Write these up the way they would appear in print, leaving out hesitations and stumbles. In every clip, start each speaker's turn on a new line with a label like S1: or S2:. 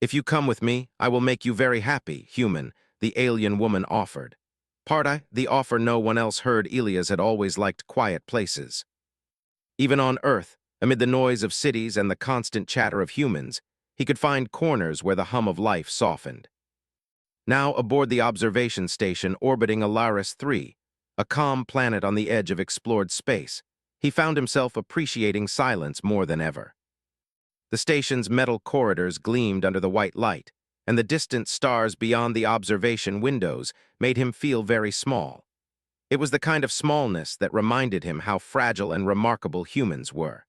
S1: If you come with me, I will make you very happy, human, the alien woman offered. The offer no one else heard. Elias had always liked quiet places. Even on Earth, amid the noise of cities and the constant chatter of humans, he could find corners where the hum of life softened. Now aboard the observation station orbiting Alaris 3, a calm planet on the edge of explored space, he found himself appreciating silence more than ever. The station's metal corridors gleamed under the white light, and the distant stars beyond the observation windows made him feel very small. It was the kind of smallness that reminded him how fragile and remarkable humans were.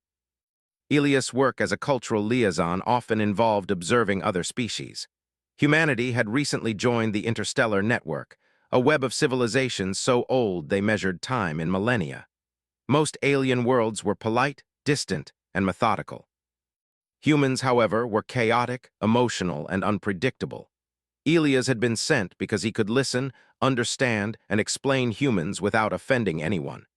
S1: Elias' work as a cultural liaison often involved observing other species. Humanity had recently joined the interstellar network, a web of civilizations so old they measured time in millennia. Most alien worlds were polite, distant, and methodical. Humans, however, were chaotic, emotional, and unpredictable. Elias had been sent because he could listen, understand, and explain humans without offending anyone.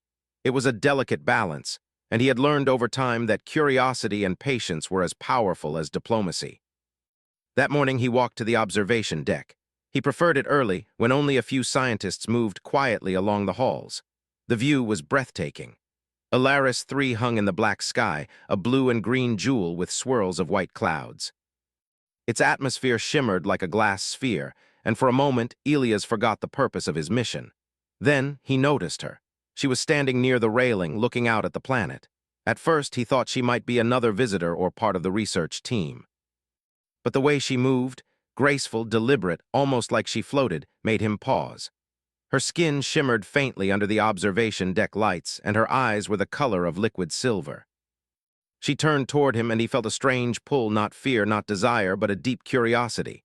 S1: It was a delicate balance, and he had learned over time that curiosity and patience were as powerful as diplomacy. That morning he walked to the observation deck. He preferred it early, when only a few scientists moved quietly along the halls. The view was breathtaking. Alaris 3 hung in the black sky, a blue and green jewel with swirls of white clouds. Its atmosphere shimmered like a glass sphere, and for a moment Elias forgot the purpose of his mission. Then he noticed her. She was standing near the railing, looking out at the planet. At first he thought she might be another visitor or part of the research team. But the way she moved, graceful, deliberate, almost like she floated, made him pause. Her skin shimmered faintly under the observation deck lights, and her eyes were the color of liquid silver. She turned toward him, and he felt a strange pull, not fear, not desire, but a deep curiosity.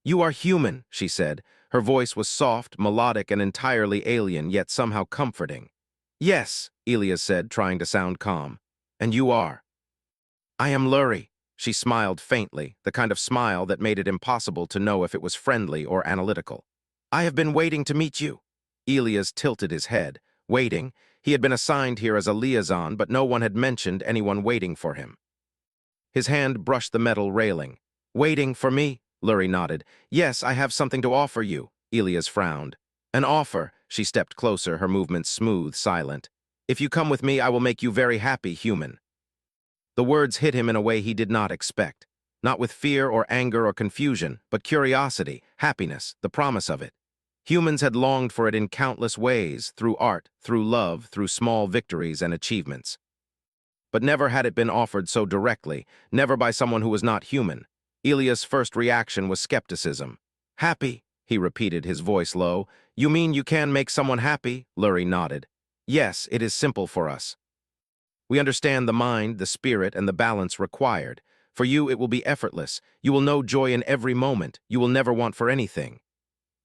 S1: "You are human," she said. Her voice was soft, melodic, and entirely alien, yet somehow comforting. "Yes," Elias said, trying to sound calm. "And you are?" "I am Lurie." She smiled faintly, the kind of smile that made it impossible to know if it was friendly or analytical. "I have been waiting to meet you." Elias tilted his head. Waiting? He had been assigned here as a liaison, but no one had mentioned anyone waiting for him. His hand brushed the metal railing. "Waiting for me?" Lurie nodded. "Yes, I have something to offer you." Elias frowned. "An offer." She stepped closer, her movements smooth, silent. "If you come with me, I will make you very happy, human." The words hit him in a way he did not expect. Not with fear or anger or confusion, but curiosity, happiness, the promise of it. Humans had longed for it in countless ways, through art, through love, through small victories and achievements. But never had it been offered so directly, never by someone who was not human. Elias' first reaction was skepticism. "Happy," he repeated, his voice low. "You mean you can make someone happy?" Lurie nodded. "Yes, it is simple for us. We understand the mind, the spirit, and the balance required. For you, it will be effortless. You will know joy in every moment. You will never want for anything."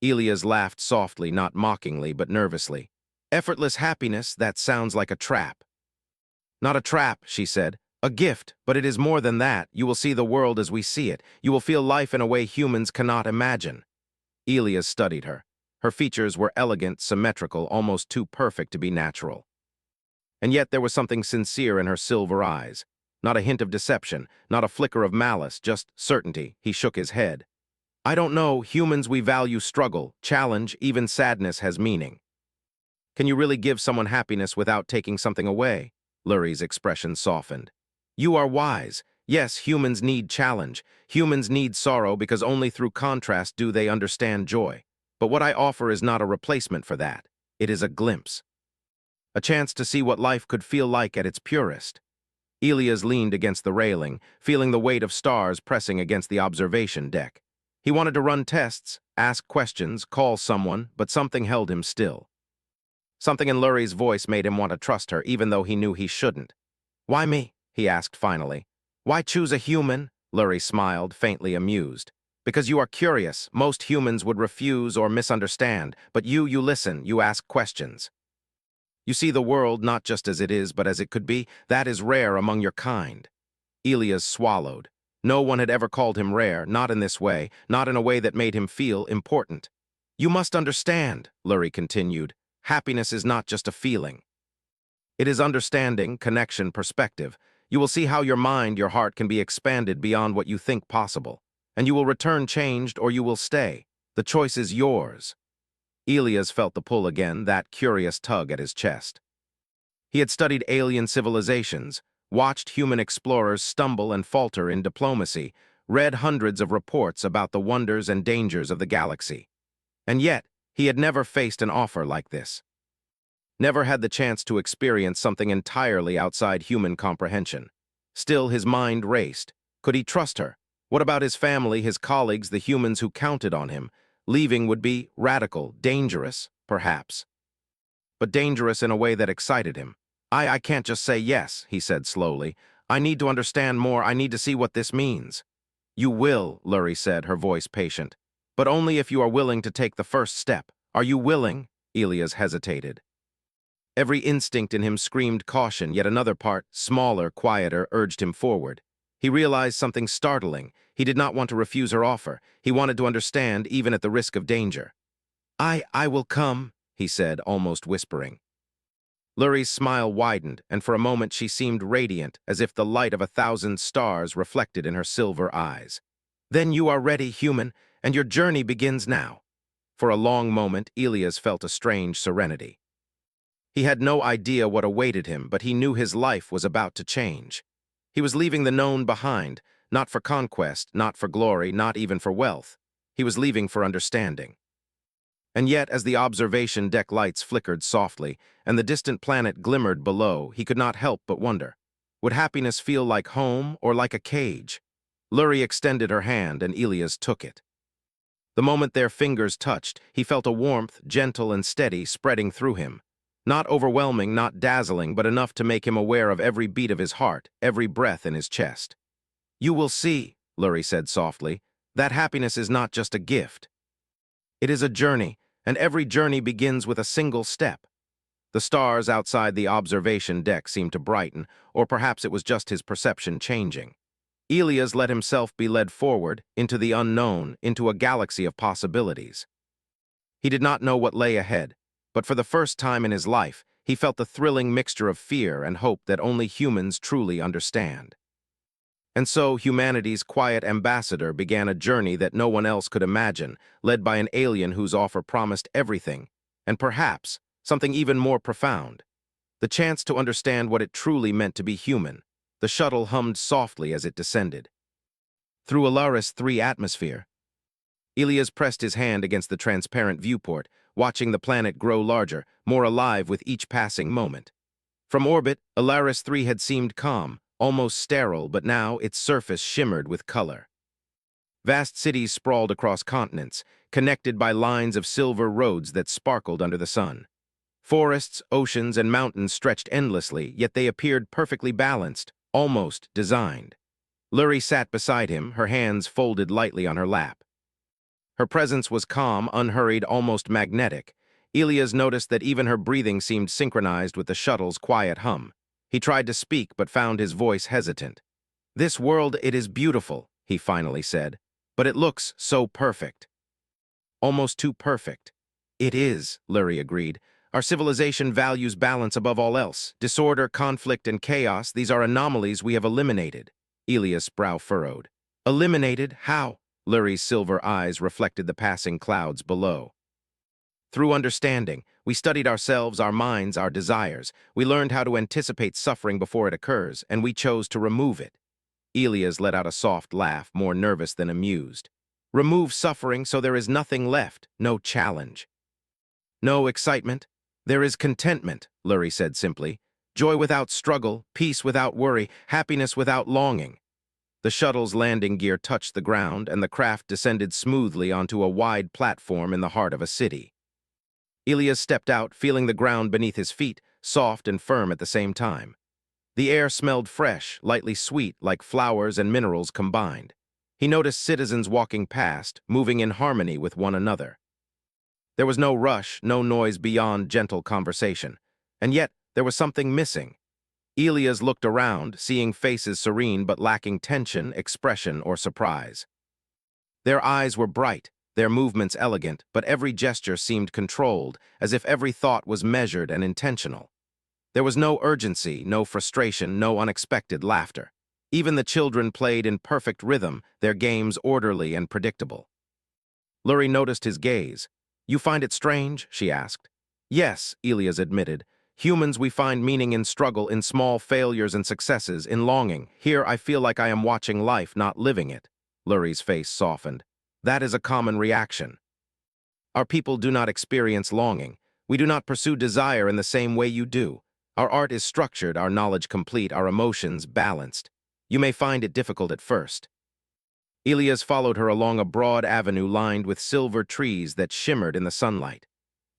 S1: Elias laughed softly, not mockingly, but nervously. "Effortless happiness, that sounds like a trap." "Not a trap," she said. "A gift, but it is more than that. You will see the world as we see it. You will feel life in a way humans cannot imagine." Elias studied her. Her features were elegant, symmetrical, almost too perfect to be natural. And yet there was something sincere in her silver eyes. Not a hint of deception, not a flicker of malice, just certainty. He shook his head. "I don't know. Humans, we value struggle, challenge, even sadness has meaning." "Can you really give someone happiness without taking something away?" Lurie's expression softened. "You are wise. Yes, humans need challenge. Humans need sorrow because only through contrast do they understand joy. But what I offer is not a replacement for that. It is a glimpse. A chance to see what life could feel like at its purest." Elias leaned against the railing, feeling the weight of stars pressing against the observation deck. He wanted to run tests, ask questions, call someone, but something held him still. Something in Lurie's voice made him want to trust her, even though he knew he shouldn't. "Why me?" he asked finally. "Why choose a human?" Lurie smiled, faintly amused. "Because you are curious. Most humans would refuse or misunderstand, but you listen, you ask questions. You see the world not just as it is, but as it could be. That is rare among your kind." Elias swallowed. No one had ever called him rare, not in this way, not in a way that made him feel important. "You must understand," Lurie continued. "Happiness is not just a feeling. It is understanding, connection, perspective. You will see how your mind, your heart can be expanded beyond what you think possible. and you will return changed or you will stay. The choice is yours. Elias felt the pull again, that curious tug at his chest. He had studied alien civilizations, watched human explorers stumble and falter in diplomacy, read hundreds of reports about the wonders and dangers of the galaxy. And yet, he had never faced an offer like this. Never had the chance to experience something entirely outside human comprehension. Still, his mind raced. Could he trust her? What about his family, his colleagues, the humans who counted on him? Leaving would be radical, dangerous, perhaps. But dangerous in a way that excited him. I can't just say yes, he said slowly. I need to understand more. I need to see what this means. You will, Lurie said, her voice patient. But only if you are willing to take the first step. Are you willing? Elias hesitated. Every instinct in him screamed caution, yet another part, smaller, quieter, urged him forward. He realized something startling. He did not want to refuse her offer. He wanted to understand, even at the risk of danger. I will come, he said, almost whispering. Lurie's smile widened, and for a moment she seemed radiant, as if the light of 1,000 stars reflected in her silver eyes. Then you are ready, human, and your journey begins now. For a long moment, Elias felt a strange serenity. He had no idea what awaited him, but he knew his life was about to change. He was leaving the known behind, not for conquest, not for glory, not even for wealth. He was leaving for understanding. And yet, as the observation deck lights flickered softly, and the distant planet glimmered below, he could not help but wonder. Would happiness feel like home or like a cage? Lurie extended her hand, and Elias took it. The moment their fingers touched, he felt a warmth, gentle and steady, spreading through him. Not overwhelming, not dazzling, but enough to make him aware of every beat of his heart, every breath in his chest. You will see, Lurie said softly, that happiness is not just a gift. It is a journey, and every journey begins with a single step. The stars outside the observation deck seemed to brighten, or perhaps it was just his perception changing. Elias let himself be led forward, into the unknown, into a galaxy of possibilities. He did not know what lay ahead, but for the first time in his life, he felt the thrilling mixture of fear and hope that only humans truly understand. And so humanity's quiet ambassador began a journey that no one else could imagine, led by an alien whose offer promised everything, and perhaps something even more profound. The chance to understand what it truly meant to be human. The shuttle hummed softly as it descended. Through Alaris 3 atmosphere. Elias pressed his hand against the transparent viewport, watching the planet grow larger, more alive with each passing moment. From orbit, Alaris 3 had seemed calm, almost sterile, but now its surface shimmered with color. Vast cities sprawled across continents, connected by lines of silver roads that sparkled under the sun. Forests, oceans, and mountains stretched endlessly, yet they appeared perfectly balanced, almost designed. Lurie sat beside him, her hands folded lightly on her lap. Her presence was calm, unhurried, almost magnetic. Elias noticed that even her breathing seemed synchronized with the shuttle's quiet hum. He tried to speak, but found his voice hesitant. This world, it is beautiful, he finally said, but it looks so perfect. Almost too perfect. It is, Lurie agreed. Our civilization values balance above all else. Disorder, conflict, and chaos, these are anomalies we have eliminated. Elias' brow furrowed. Eliminated? How? Lurie's silver eyes reflected the passing clouds below. Through understanding, we studied ourselves, our minds, our desires. We learned how to anticipate suffering before it occurs, and we chose to remove it. Elias let out a soft laugh, more nervous than amused. Remove suffering so there is nothing left, no challenge. No excitement. There is contentment, Lurie said simply. Joy without struggle, peace without worry, happiness without longing. The shuttle's landing gear touched the ground, and the craft descended smoothly onto a wide platform in the heart of a city. Elias stepped out, feeling the ground beneath his feet, soft and firm at the same time. The air smelled fresh, lightly sweet, like flowers and minerals combined. He noticed citizens walking past, moving in harmony with one another. There was no rush, no noise beyond gentle conversation. And yet, there was something missing. Elias looked around, seeing faces serene but lacking tension, expression, or surprise. Their eyes were bright, their movements elegant, but every gesture seemed controlled, as if every thought was measured and intentional. There was no urgency, no frustration, no unexpected laughter. Even the children played in perfect rhythm, their games orderly and predictable. Lurie noticed his gaze. "You find it strange?" she asked. "Yes," Elias admitted. "Humans, we find meaning in struggle, in small failures and successes, in longing. Here, I feel like I am watching life, not living it." Lurie's face softened. "That is a common reaction. Our people do not experience longing. We do not pursue desire in the same way you do. Our art is structured, our knowledge complete, our emotions balanced. You may find it difficult at first." Elias followed her along a broad avenue lined with silver trees that shimmered in the sunlight.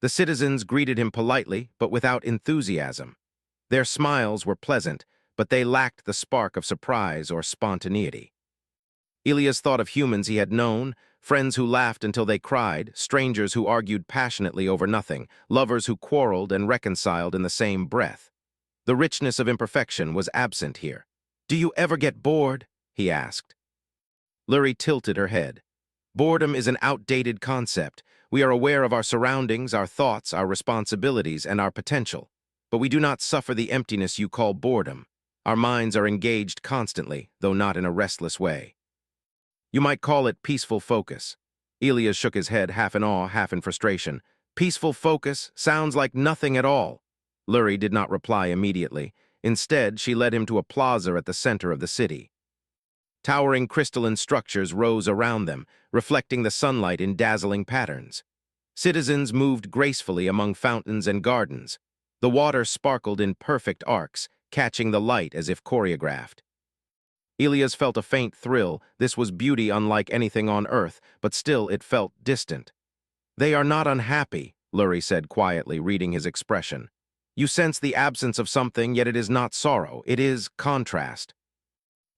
S1: The citizens greeted him politely, but without enthusiasm. Their smiles were pleasant, but they lacked the spark of surprise or spontaneity. Elias thought of humans he had known, friends who laughed until they cried, strangers who argued passionately over nothing, lovers who quarreled and reconciled in the same breath. The richness of imperfection was absent here. "Do you ever get bored?" he asked. Lurie tilted her head. "Boredom is an outdated concept. We are aware of our surroundings, our thoughts, our responsibilities, and our potential. But we do not suffer the emptiness you call boredom. Our minds are engaged constantly, though not in a restless way. You might call it peaceful focus." Elias shook his head, half in awe, half in frustration. "Peaceful focus sounds like nothing at all." Lurie did not reply immediately. Instead, she led him to a plaza at the center of the city. Towering crystalline structures rose around them, reflecting the sunlight in dazzling patterns. Citizens moved gracefully among fountains and gardens. The water sparkled in perfect arcs, catching the light as if choreographed. Elias felt a faint thrill. This was beauty unlike anything on Earth, but still it felt distant. "They are not unhappy," Lurie said quietly, reading his expression. "You sense the absence of something, yet it is not sorrow. It is contrast.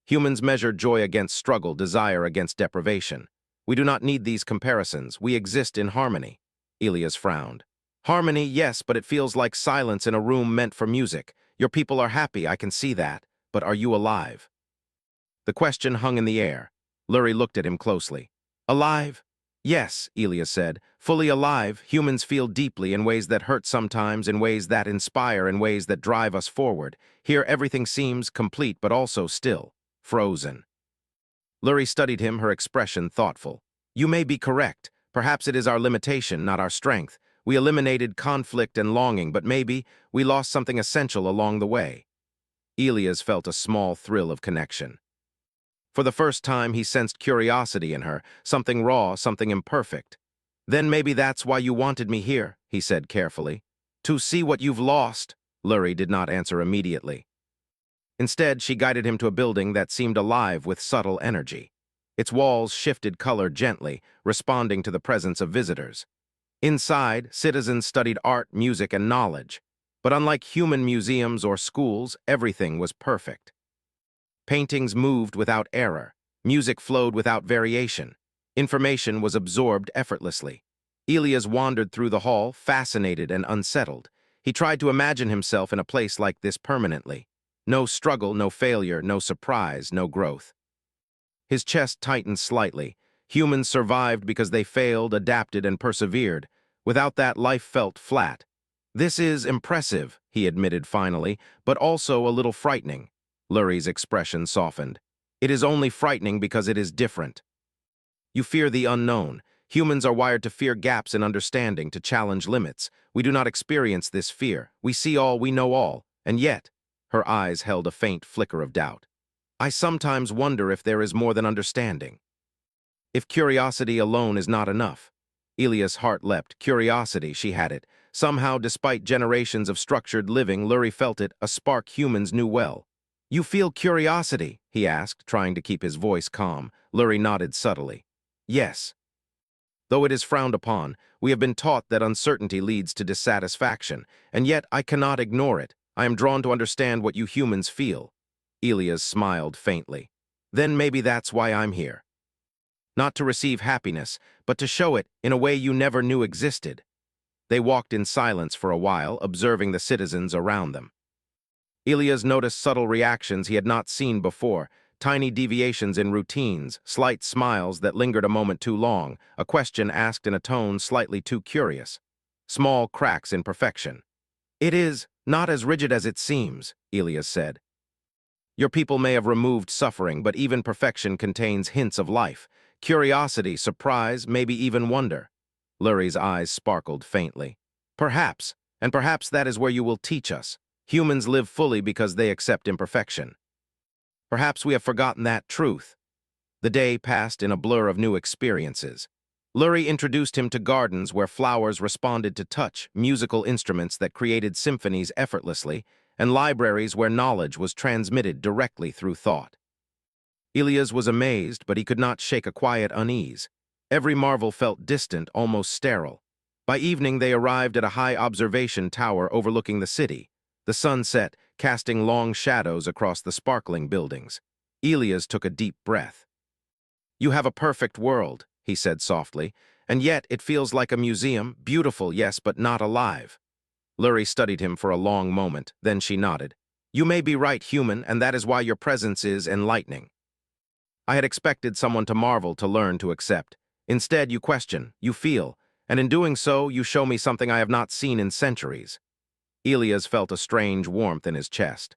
S1: Humans measure joy against struggle, desire against deprivation. We do not need these comparisons. We exist in harmony." Elias frowned. "Harmony, yes, but it feels like silence in a room meant for music. Your people are happy, I can see that. But are you alive?" The question hung in the air. Lurie looked at him closely. "Alive?" "Yes," Elias said. "Fully alive. Humans feel deeply in ways that hurt sometimes, in ways that inspire, in ways that drive us forward. Here everything seems complete but also still. Frozen." Lurie studied him, her expression thoughtful. "You may be correct. Perhaps it is our limitation, not our strength. We eliminated conflict and longing, but maybe we lost something essential along the way." Elias felt a small thrill of connection. For the first time, he sensed curiosity in her, something raw, something imperfect. "Then maybe that's why you wanted me here," he said carefully. "To see what you've lost." Lurie did not answer immediately. Instead, she guided him to a building that seemed alive with subtle energy. Its walls shifted color gently, responding to the presence of visitors. Inside, citizens studied art, music, and knowledge. But unlike human museums or schools, everything was perfect. Paintings moved without error. Music flowed without variation. Information was absorbed effortlessly. Elias wandered through the hall, fascinated and unsettled. He tried to imagine himself in a place like this permanently. No struggle, no failure, no surprise, no growth. His chest tightened slightly. Humans survived because they failed, adapted, and persevered. Without that, life felt flat. "This is impressive," he admitted finally, "but also a little frightening." Lurie's expression softened. "It is only frightening because it is different. You fear the unknown. Humans are wired to fear gaps in understanding, to challenge limits. We do not experience this fear. We see all, we know all. And yet," her eyes held a faint flicker of doubt, "I sometimes wonder if there is more than understanding. If curiosity alone is not enough." Elias' heart leapt. Curiosity, she had it. Somehow, despite generations of structured living, Lurie felt it, a spark humans knew well. "You feel curiosity?" he asked, trying to keep his voice calm. Lurie nodded subtly. "Yes. Though it is frowned upon, we have been taught that uncertainty leads to dissatisfaction, and yet I cannot ignore it. I am drawn to understand what you humans feel." Elias smiled faintly. "Then maybe that's why I'm here. Not to receive happiness, but to show it in a way you never knew existed." They walked in silence for a while, observing the citizens around them. Elias noticed subtle reactions he had not seen before, tiny deviations in routines, slight smiles that lingered a moment too long, a question asked in a tone slightly too curious. Small cracks in perfection. "It is not as rigid as it seems," Elias said. Your people may have removed suffering, but even perfection contains hints of life. Curiosity, surprise, maybe even wonder. Lurie's eyes sparkled faintly. Perhaps, and perhaps that is where you will teach us. Humans live fully because they accept imperfection. Perhaps we have forgotten that truth. The day passed in a blur of new experiences. Lurie introduced him to gardens where flowers responded to touch, musical instruments that created symphonies effortlessly, and libraries where knowledge was transmitted directly through thought. Elias was amazed, but he could not shake a quiet unease. Every marvel felt distant, almost sterile. By evening, they arrived at a high observation tower overlooking the city. The sun set, casting long shadows across the sparkling buildings. Elias took a deep breath. "You have a perfect world," he said softly, "and yet it feels like a museum, beautiful, yes, but not alive." Lurie studied him for a long moment, then she nodded. "You may be right, human, and that is why your presence is enlightening. I had expected someone to marvel, to learn, to accept. Instead, you question, you feel, and in doing so, you show me something I have not seen in centuries." Elias felt a strange warmth in his chest.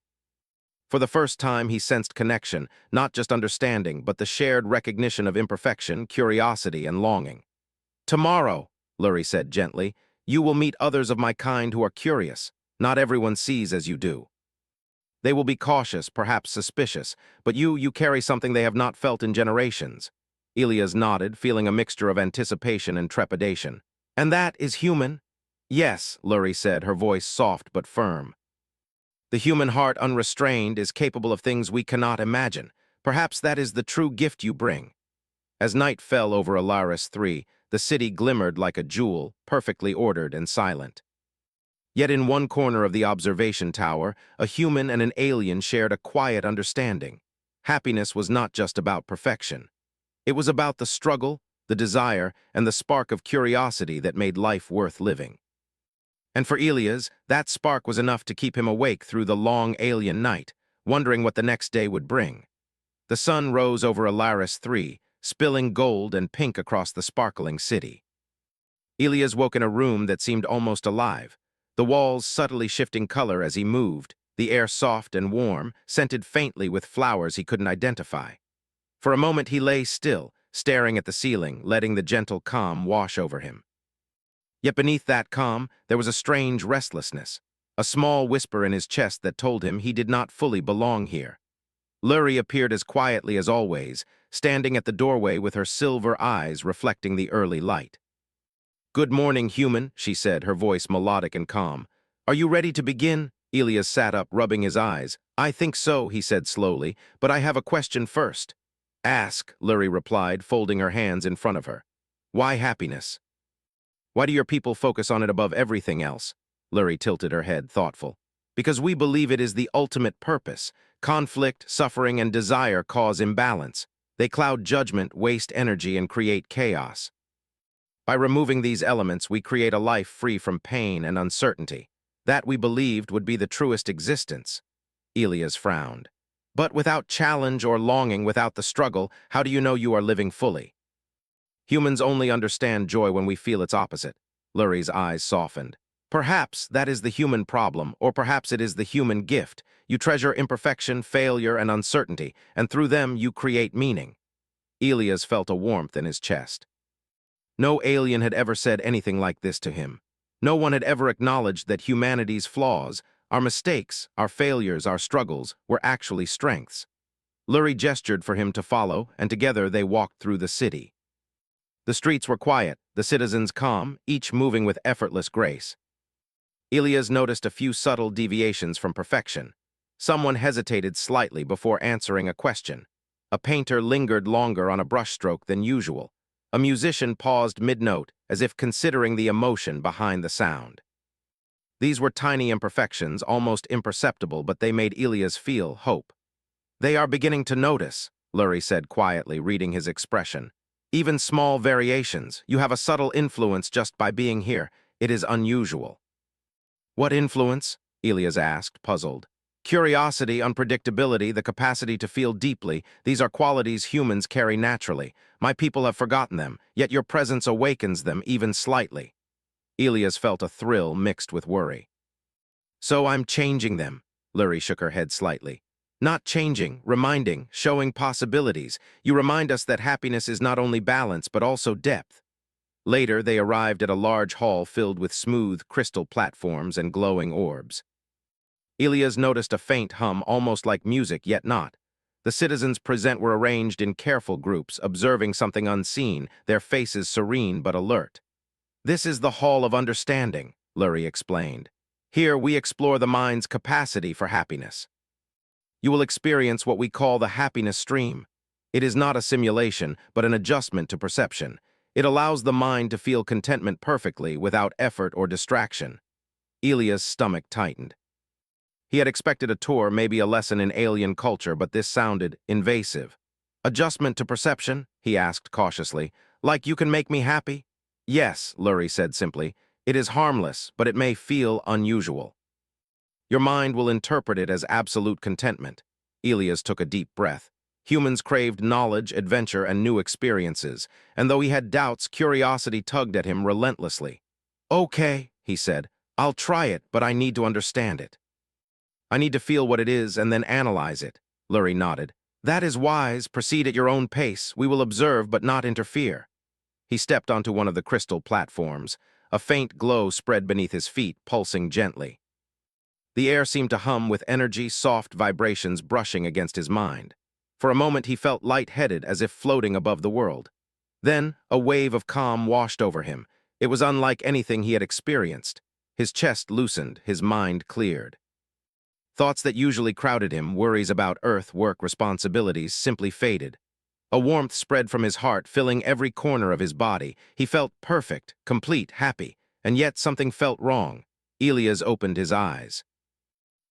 S1: For the first time, he sensed connection, not just understanding, but the shared recognition of imperfection, curiosity, and longing. "Tomorrow," Lurie said gently, "you will meet others of my kind who are curious. Not everyone sees as you do. They will be cautious, perhaps suspicious, but you carry something they have not felt in generations." Elias nodded, feeling a mixture of anticipation and trepidation. "And that is human?" "Yes," Lurie said, her voice soft but firm. "The human heart, unrestrained, is capable of things we cannot imagine. Perhaps that is the true gift you bring." As night fell over Alaris III, the city glimmered like a jewel, perfectly ordered and silent. Yet in one corner of the observation tower, a human and an alien shared a quiet understanding. Happiness was not just about perfection. It was about the struggle, the desire, and the spark of curiosity that made life worth living. And for Elias, that spark was enough to keep him awake through the long alien night, wondering what the next day would bring. The sun rose over Alaris III, spilling gold and pink across the sparkling city. Elias woke in a room that seemed almost alive, the walls subtly shifting color as he moved, the air soft and warm, scented faintly with flowers he couldn't identify. For a moment he lay still, staring at the ceiling, letting the gentle calm wash over him. Yet beneath that calm, there was a strange restlessness, a small whisper in his chest that told him he did not fully belong here. Lurie appeared as quietly as always, standing at the doorway with her silver eyes reflecting the early light. "Good morning, human," she said, her voice melodic and calm. "Are you ready to begin?" Elias sat up, rubbing his eyes. "I think so," he said slowly, "but I have a question first." "Ask," Lurie replied, folding her hands in front of her. "Why happiness? Why do your people focus on it above everything else?" Lurie tilted her head, thoughtful. "Because we believe it is the ultimate purpose. Conflict, suffering, and desire cause imbalance. They cloud judgment, waste energy, and create chaos. By removing these elements, we create a life free from pain and uncertainty. That we believed would be the truest existence." Elias frowned. "But without challenge or longing, without the struggle, how do you know you are living fully?" "Humans only understand joy when we feel its opposite." Lurie's eyes softened. "Perhaps that is the human problem, or perhaps it is the human gift. You treasure imperfection, failure, and uncertainty, and through them you create meaning." Elias felt a warmth in his chest. No alien had ever said anything like this to him. No one had ever acknowledged that humanity's flaws, our mistakes, our failures, our struggles, were actually strengths. Lurie gestured for him to follow, and together they walked through the city. The streets were quiet, the citizens calm, each moving with effortless grace. Elias noticed a few subtle deviations from perfection. Someone hesitated slightly before answering a question. A painter lingered longer on a brushstroke than usual. A musician paused mid-note, as if considering the emotion behind the sound. These were tiny imperfections, almost imperceptible, but they made Elias feel hope. "They are beginning to notice," Lurie said quietly, reading his expression. "Even small variations. You have a subtle influence just by being here. It is unusual." "What influence?" Elias asked, puzzled. "Curiosity, unpredictability, the capacity to feel deeply, these are qualities humans carry naturally. My people have forgotten them, yet your presence awakens them even slightly." Elias felt a thrill mixed with worry. "So I'm changing them," Lurie shook her head slightly. Not changing, reminding, showing possibilities. You remind us that happiness is not only balance but also depth. Later, they arrived at a large hall filled with smooth, crystal platforms and glowing orbs. Elias noticed a faint hum, almost like music, yet not. The citizens present were arranged in careful groups, observing something unseen, their faces serene but alert. This is the Hall of Understanding, Lurie explained. Here we explore the mind's capacity for happiness. You will experience what we call the happiness stream. It is not a simulation, but an adjustment to perception. It allows the mind to feel contentment perfectly without effort or distraction. Elia's stomach tightened. He had expected a tour, maybe a lesson in alien culture, but this sounded invasive. Adjustment to perception? He asked cautiously. Like you can make me happy? Yes, Lurie said simply. It is harmless, but it may feel unusual. Your mind will interpret it as absolute contentment. Elias took a deep breath. Humans craved knowledge, adventure, and new experiences, and though he had doubts, curiosity tugged at him relentlessly. Okay, he said. I'll try it, but I need to understand it. I need to feel what it is and then analyze it. Lurie nodded. That is wise. Proceed at your own pace. We will observe but not interfere. He stepped onto one of the crystal platforms. A faint glow spread beneath his feet, pulsing gently. The air seemed to hum with energy, soft vibrations brushing against his mind. For a moment he felt light-headed, as if floating above the world. Then a wave of calm washed over him. It was unlike anything he had experienced. His chest loosened, his mind cleared. Thoughts that usually crowded him, worries about Earth, work, responsibilities, simply faded. A warmth spread from his heart, filling every corner of his body. He felt perfect, complete, happy, and yet something felt wrong. Elias opened his eyes.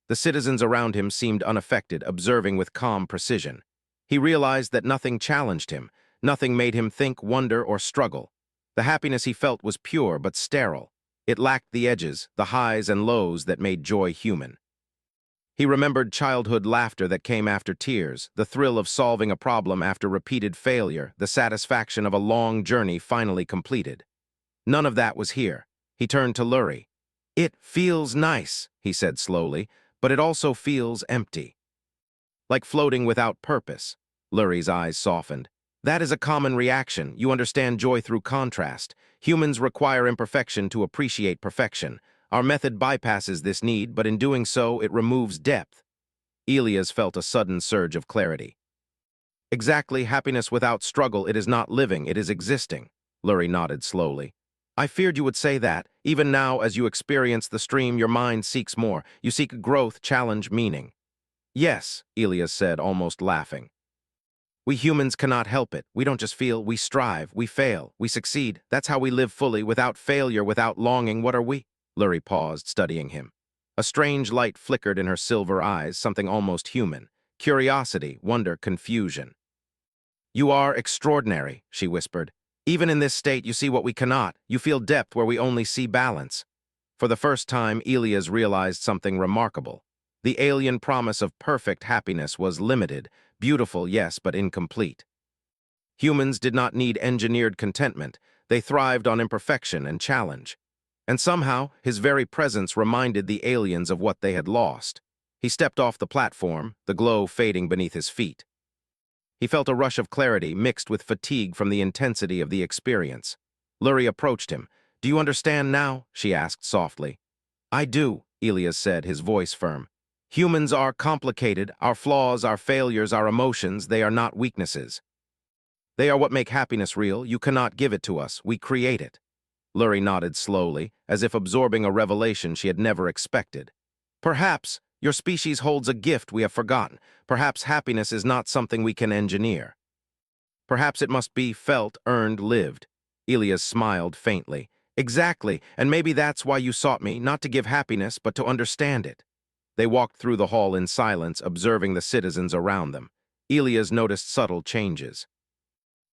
S1: The citizens around him seemed unaffected, observing with calm precision. He realized that nothing challenged him, nothing made him think, wonder, or struggle. The happiness he felt was pure but sterile. It lacked the edges, the highs and lows that made joy human. He remembered childhood laughter that came after tears, the thrill of solving a problem after repeated failure, the satisfaction of a long journey finally completed. None of that was here. He turned to Lurie. It feels nice, he said slowly, but it also feels empty. Like floating without purpose. Lurie's eyes softened. That is a common reaction. You understand joy through contrast. Humans require imperfection to appreciate perfection. Our method bypasses this need, but in doing so, it removes depth. Elias felt a sudden surge of clarity. Exactly, happiness without struggle, it is not living, it is existing. Lurie nodded slowly. I feared you would say that. Even now, as you experience the stream, your mind seeks more. You seek growth, challenge, meaning. Yes, Elias said, almost laughing. We humans cannot help it. We don't just feel, we strive, we fail, we succeed. That's how we live fully, without failure, without longing. What are we? Lurie paused, studying him. A strange light flickered in her silver eyes, something almost human. Curiosity, wonder, confusion. You are extraordinary, she whispered. Even in this state, you see what we cannot. You feel depth where we only see balance. For the first time, Elias realized something remarkable. The alien promise of perfect happiness was limited, beautiful, yes, but incomplete. Humans did not need engineered contentment. They thrived on imperfection and challenge. And somehow, his very presence reminded the aliens of what they had lost. He stepped off the platform, the glow fading beneath his feet. He felt a rush of clarity mixed with fatigue from the intensity of the experience. Lurie approached him. Do you understand now? She asked softly. I do, Elias said, his voice firm. Humans are complicated. Our flaws, our failures, our emotions, they are not weaknesses. They are what make happiness real. You cannot give it to us. We create it. Lurie nodded slowly, as if absorbing a revelation she had never expected. Perhaps your species holds a gift we have forgotten. Perhaps happiness is not something we can engineer. Perhaps it must be felt, earned, lived. Elias smiled faintly. Exactly, and maybe that's why you sought me, not to give happiness, but to understand it. They walked through the hall in silence, observing the citizens around them. Elias noticed subtle changes.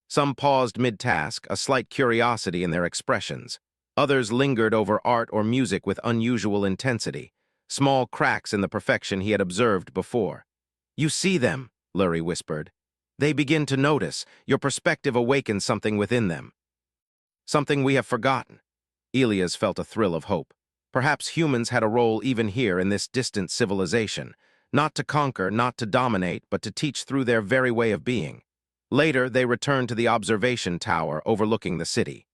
S1: Some paused mid-task, a slight curiosity in their expressions. Others lingered over art or music with unusual intensity, small cracks in the perfection he had observed before. You see them, Lurie whispered. They begin to notice. Your perspective awakens something within them. Something we have forgotten. Elias felt a thrill of hope. Perhaps humans had a role even here in this distant civilization. Not to conquer, not to dominate, but to teach through their very way of being. Later, they returned to the observation tower overlooking the city.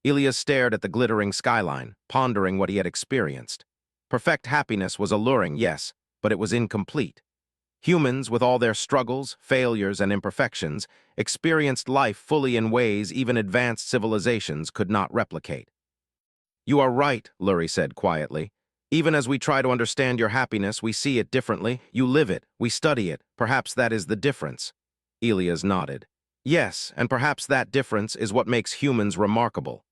S1: Elias stared at the glittering skyline, pondering what he had experienced. Perfect happiness was alluring, yes, but it was incomplete. Humans, with all their struggles, failures, and imperfections, experienced life fully in ways even advanced civilizations could not replicate. "You are right," Lurie said quietly. "Even as we try to understand your happiness, we see it differently. You live it, we study it. Perhaps that is the difference." Elias nodded. "Yes, and perhaps that difference is what makes humans remarkable."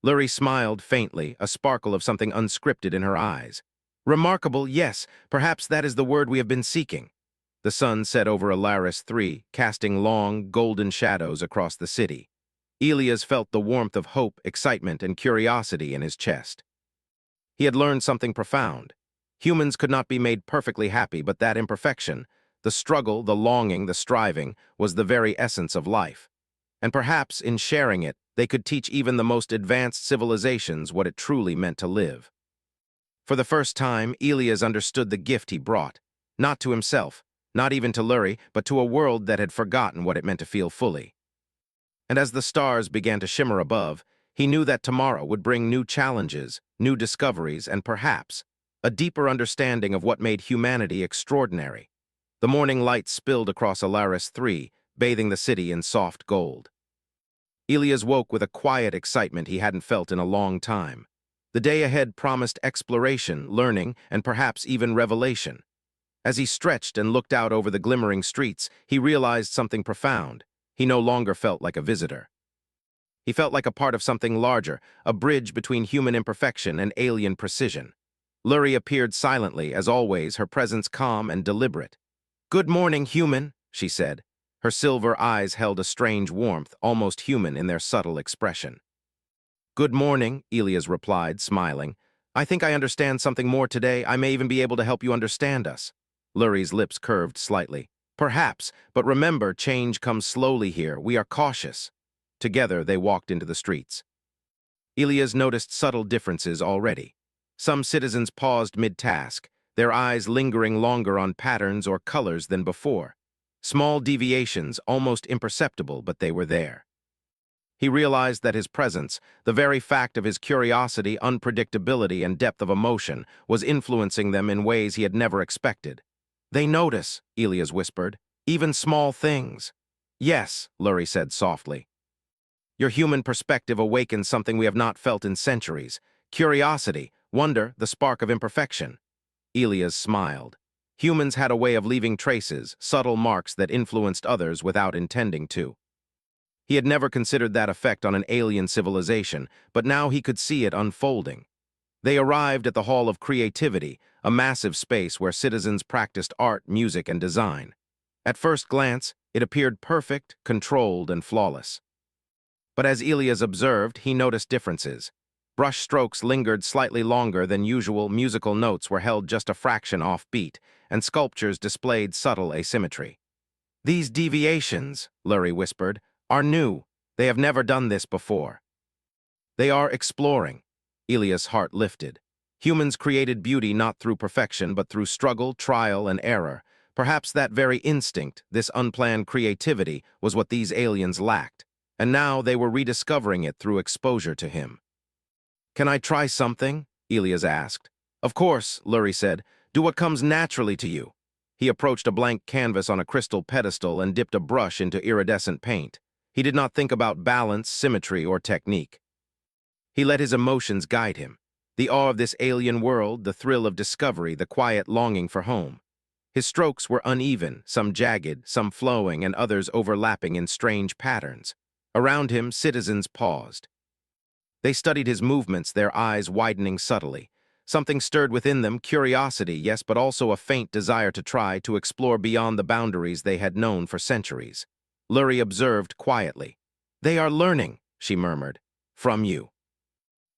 S1: Lurie smiled faintly, a sparkle of something unscripted in her eyes. "Remarkable, yes, perhaps that is the word we have been seeking." The sun set over Alaris 3, casting long, golden shadows across the city. Elias felt the warmth of hope, excitement, and curiosity in his chest. He had learned something profound. Humans could not be made perfectly happy, but that imperfection, the struggle, the longing, the striving, was the very essence of life. And perhaps, in sharing it, they could teach even the most advanced civilizations what it truly meant to live. For the first time, Elias understood the gift he brought, not to himself, not even to Lurie, but to a world that had forgotten what it meant to feel fully. And as the stars began to shimmer above, he knew that tomorrow would bring new challenges, new discoveries, and perhaps a deeper understanding of what made humanity extraordinary. The morning light spilled across Alaris 3, bathing the city in soft gold. Elias woke with a quiet excitement he hadn't felt in a long time. The day ahead promised exploration, learning, and perhaps even revelation. As he stretched and looked out over the glimmering streets, he realized something profound. He no longer felt like a visitor. He felt like a part of something larger, a bridge between human imperfection and alien precision. Lurie appeared silently, as always, her presence calm and deliberate. "Good morning, human," she said. Her silver eyes held a strange warmth, almost human in their subtle expression. "Good morning," Elias replied, smiling. "I think I understand something more today. I may even be able to help you understand us." Lurie's lips curved slightly. "Perhaps, but remember, change comes slowly here. We are cautious." Together, they walked into the streets. Elias noticed subtle differences already. Some citizens paused mid-task, their eyes lingering longer on patterns or colors than before. Small deviations, almost imperceptible, but they were there. He realized that his presence, the very fact of his curiosity, unpredictability, and depth of emotion, was influencing them in ways he had never expected. "They notice," Elias whispered, "even small things." "Yes," Lurie said softly. "Your human perspective awakens something we have not felt in centuries. Curiosity, wonder, the spark of imperfection." Elias smiled. Humans had a way of leaving traces, subtle marks that influenced others without intending to. He had never considered that effect on an alien civilization, but now he could see it unfolding. They arrived at the Hall of Creativity, a massive space where citizens practiced art, music, and design. At first glance, it appeared perfect, controlled, and flawless. But as Elias observed, he noticed differences. Brush strokes lingered slightly longer than usual, musical notes were held just a fraction off beat, and sculptures displayed subtle asymmetry. "These deviations," Lurie whispered, "are new. They have never done this before." "They are exploring." Elias' heart lifted. Humans created beauty not through perfection, but through struggle, trial, and error. Perhaps that very instinct, this unplanned creativity, was what these aliens lacked, and now they were rediscovering it through exposure to him. "Can I try something?" Elias asked. "Of course," Lurie said. "Do what comes naturally to you." He approached a blank canvas on a crystal pedestal and dipped a brush into iridescent paint. He did not think about balance, symmetry, or technique. He let his emotions guide him. The awe of this alien world, the thrill of discovery, the quiet longing for home. His strokes were uneven, some jagged, some flowing, and others overlapping in strange patterns. Around him, citizens paused. They studied his movements, their eyes widening subtly. Something stirred within them, curiosity, yes, but also a faint desire to try to explore beyond the boundaries they had known for centuries. Lurie observed quietly. "They are learning," she murmured, "from you.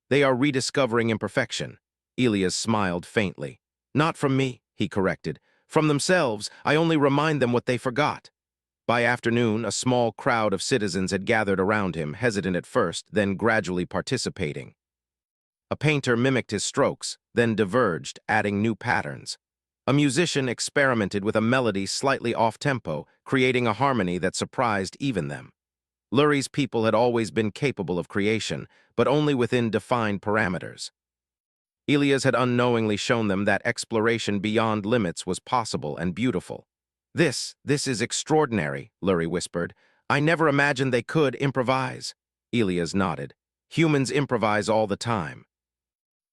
S1: They are rediscovering imperfection." Elias smiled faintly. "Not from me," he corrected. "From themselves. I only remind them what they forgot." By afternoon, a small crowd of citizens had gathered around him, hesitant at first, then gradually participating. A painter mimicked his strokes, then diverged, adding new patterns. A musician experimented with a melody slightly off-tempo, creating a harmony that surprised even them. Lurie's people had always been capable of creation, but only within defined parameters. Elias had unknowingly shown them that exploration beyond limits was possible and beautiful. This is extraordinary, Lurie whispered. I never imagined they could improvise. Elias nodded. Humans improvise all the time.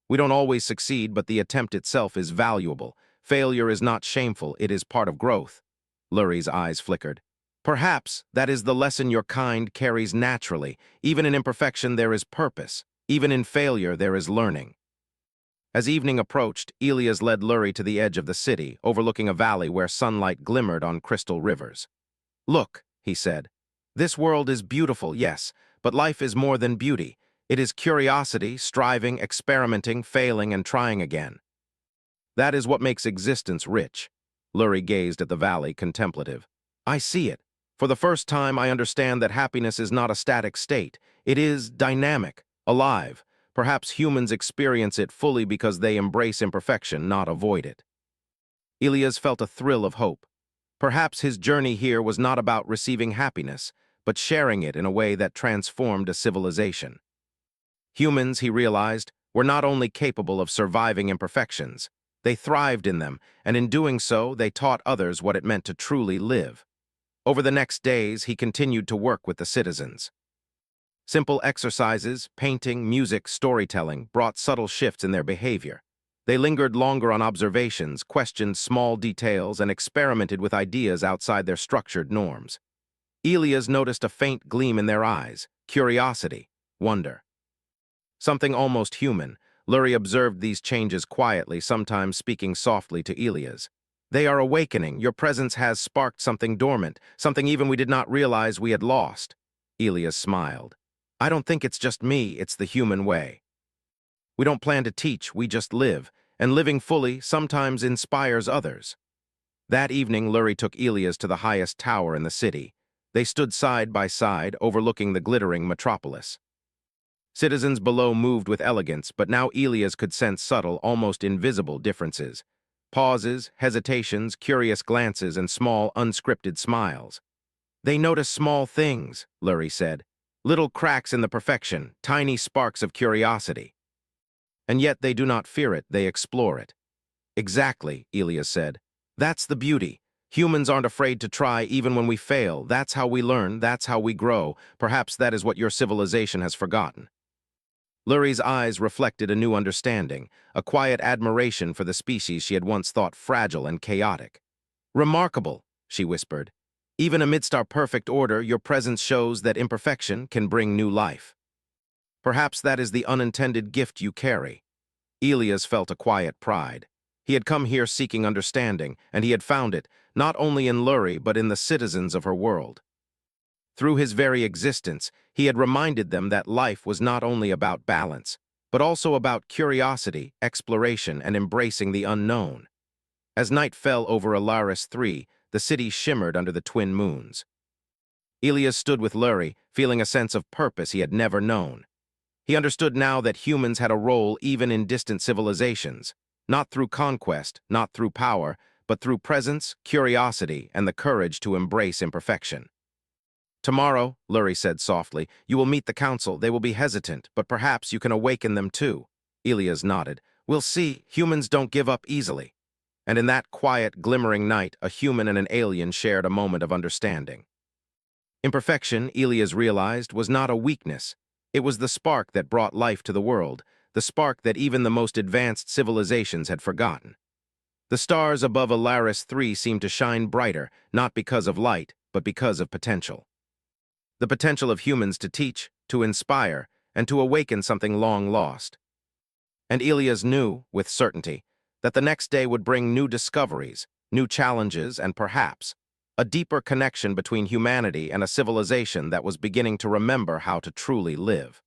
S1: We don't always succeed, but the attempt itself is valuable. Failure is not shameful, it is part of growth. Lurie's eyes flickered. Perhaps that is the lesson your kind carries naturally. Even in imperfection there is purpose. Even in failure there is learning. As evening approached, Elias led Lurie to the edge of the city, overlooking a valley where sunlight glimmered on crystal rivers. Look, he said. This world is beautiful, yes, but life is more than beauty. It is curiosity, striving, experimenting, failing, and trying again. That is what makes existence rich. Lurie gazed at the valley, contemplative. I see it. For the first time, I understand that happiness is not a static state. It is dynamic, alive. Perhaps humans experience it fully because they embrace imperfection, not avoid it. Elias felt a thrill of hope. Perhaps his journey here was not about receiving happiness, but sharing it in a way that transformed a civilization. Humans, he realized, were not only capable of surviving imperfections, they thrived in them, and in doing so, they taught others what it meant to truly live. Over the next days, he continued to work with the citizens. Simple exercises, painting, music, storytelling brought subtle shifts in their behavior. They lingered longer on observations, questioned small details, and experimented with ideas outside their structured norms. Elias noticed a faint gleam in their eyes, curiosity, wonder. Something almost human. Lurie observed these changes quietly, sometimes speaking softly to Elias. They are awakening. Your presence has sparked something dormant, something even we did not realize we had lost. Elias smiled. I don't think it's just me, it's the human way. We don't plan to teach, we just live, and living fully sometimes inspires others. That evening, Lurie took Elias to the highest tower in the city. They stood side by side, overlooking the glittering metropolis. Citizens below moved with elegance, but now Elias could sense subtle, almost invisible differences. Pauses, hesitations, curious glances, and small, unscripted smiles. They notice small things, Lurie said. Little cracks in the perfection, tiny sparks of curiosity. And yet they do not fear it, they explore it. Exactly, Elias said. That's the beauty. Humans aren't afraid to try even when we fail. That's how we learn, that's how we grow. Perhaps that is what your civilization has forgotten. Lurie's eyes reflected a new understanding, a quiet admiration for the species she had once thought fragile and chaotic. Remarkable, she whispered. Even amidst our perfect order, your presence shows that imperfection can bring new life. Perhaps that is the unintended gift you carry. Elias felt a quiet pride. He had come here seeking understanding, and he had found it, not only in Lurie, but in the citizens of her world. Through his very existence, he had reminded them that life was not only about balance, but also about curiosity, exploration, and embracing the unknown. As night fell over Alaris III, the city shimmered under the twin moons. Elias stood with Lurie, feeling a sense of purpose he had never known. He understood now that humans had a role even in distant civilizations, not through conquest, not through power, but through presence, curiosity, and the courage to embrace imperfection. Tomorrow, Lurie said softly, you will meet the council. They will be hesitant, but perhaps you can awaken them too. Elias nodded. We'll see. Humans don't give up easily. And in that quiet, glimmering night, a human and an alien shared a moment of understanding. Imperfection, Elias realized, was not a weakness. It was the spark that brought life to the world, the spark that even the most advanced civilizations had forgotten. The stars above Alaris III seemed to shine brighter, not because of light, but because of potential. The potential of humans to teach, to inspire, and to awaken something long lost. And Elias knew, with certainty, that the next day would bring new discoveries, new challenges, and perhaps a deeper connection between humanity and a civilization that was beginning to remember how to truly live.